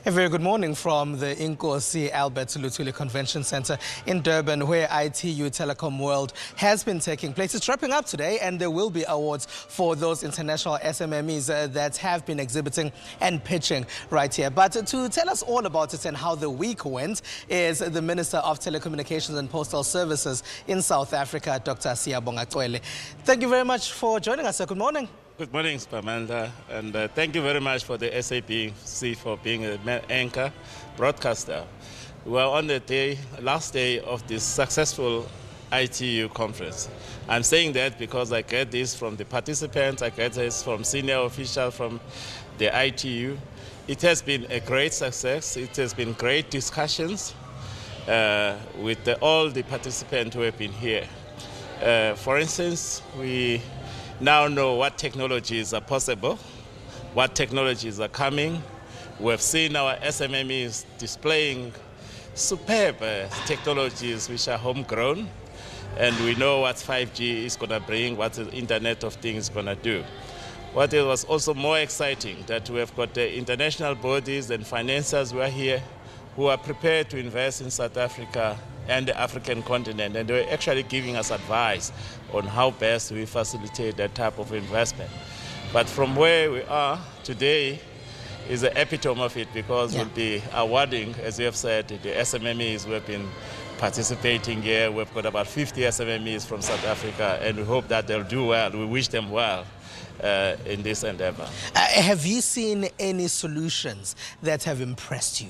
A very good morning from the iNkosi Luthuli Convention Center in Durban, where ITU Telecom World has been taking place. It's wrapping up today, and there will be awards for those international SMMEs that have been exhibiting and pitching right here. But to tell us all about it and how the week went is the Minister of Telecommunications and Postal Services in South Africa, Dr. Siphumelele. Thank you very much for joining us, sir. Good morning. Good morning, Siphumelele, and thank you very much for the SABC for being an anchor broadcaster. We are on the last day of this successful ITU conference. I'm saying that because I get this from the participants, I get this from senior officials from the ITU. It has been a great success. It has been great discussions with all the participants who have been here. For instance, we now know what technologies are possible, what technologies are coming. We have seen our SMMEs displaying superb technologies which are homegrown, and we know what 5G is going to bring, what the Internet of Things is going to do. What was also more exciting, that we have got the international bodies and financiers who are here, who are prepared to invest in South Africa and the African continent, and they're actually giving us advice on how best we facilitate that type of investment. But from where we are today is the epitome of it, because we'll be awarding, as you have said, the SMMEs who have been participating here. We've got about 50 SMMEs from South Africa, and we hope that they'll do well. We wish them well in this endeavor. Have you seen any solutions that have impressed you?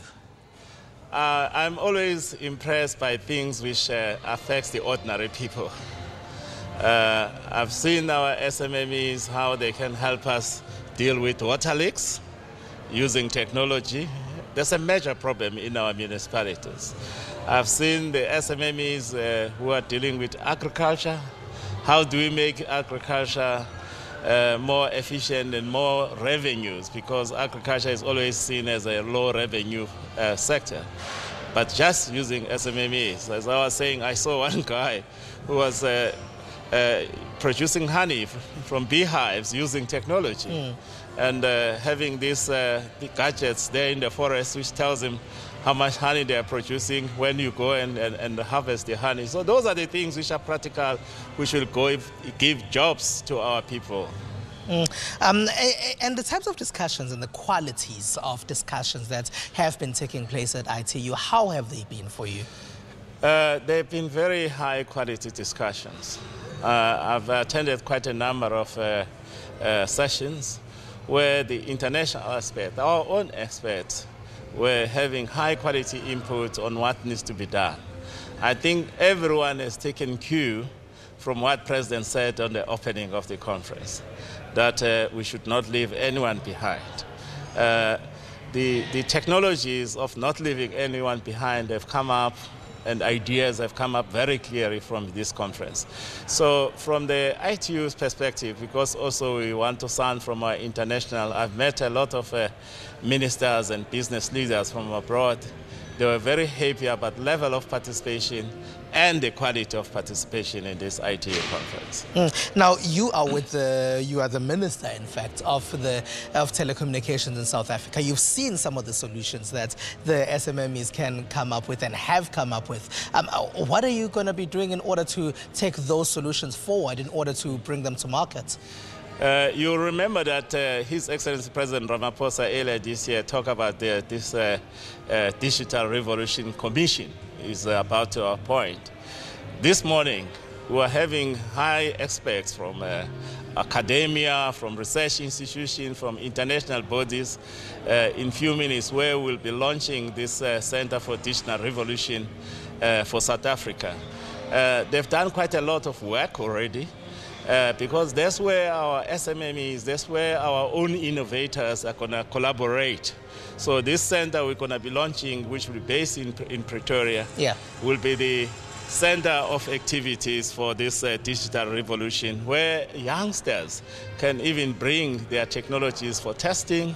I'm always impressed by things which affects the ordinary people. I've seen our SMMEs, how they can help us deal with water leaks using technology. That's a major problem in our municipalities. I've seen the SMMEs who are dealing with agriculture. How do we make agriculture more efficient and more revenues, because agriculture is always seen as a low revenue sector. But just using SMMEs, as I was saying, I saw one guy who was producing honey from beehives using technology, and having these gadgets there in the forest which tells him how much honey they are producing when you go and harvest the honey. So those are the things which are practical, which will give jobs to our people. And the types of discussions and the qualities of discussions that have been taking place at ITU, how have they been for you? They've been very high quality discussions. I've attended quite a number of sessions where the international aspect, our own experts, were having high quality input on what needs to be done. I think everyone has taken cue from what President said on the opening of the conference, that we should not leave anyone behind. The technologies of not leaving anyone behind have come up, and ideas have come up very clearly from this conference. So from the ITU's perspective, because also we want to sound from our international, I've met a lot of ministers and business leaders from abroad. They were very happy about the level of participation and the quality of participation in this ITU conference. Now, you are the minister, in fact, of telecommunications in South Africa. You've seen some of the solutions that the SMMEs can come up with and have come up with. What are you going to be doing in order to take those solutions forward, in order to bring them to market? You remember that His Excellency President Ramaphosa earlier this year talked about this Digital Revolution Commission is about to appoint. This morning, we are having high experts from academia, from research institutions, from international bodies in few minutes, where we'll be launching this Center for Digital Revolution for South Africa. They've done quite a lot of work already. Because that's where our SMMEs, that's where our own innovators are going to collaborate. So this center we're going to be launching, which will be based in Pretoria, will be the center of activities for this digital revolution, where youngsters can even bring their technologies for testing,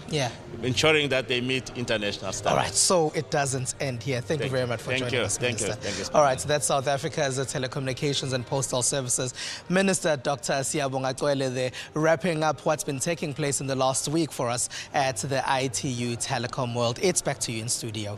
ensuring that they meet international standards. All right, so it doesn't end here. Thank you very much for joining us, Minister. Thank you. All right, so that's South Africa's Telecommunications and Postal Services Minister, Dr. Siyabonga Cwele, there, wrapping up what's been taking place in the last week for us at the ITU Telecom World. It's back to you in studio.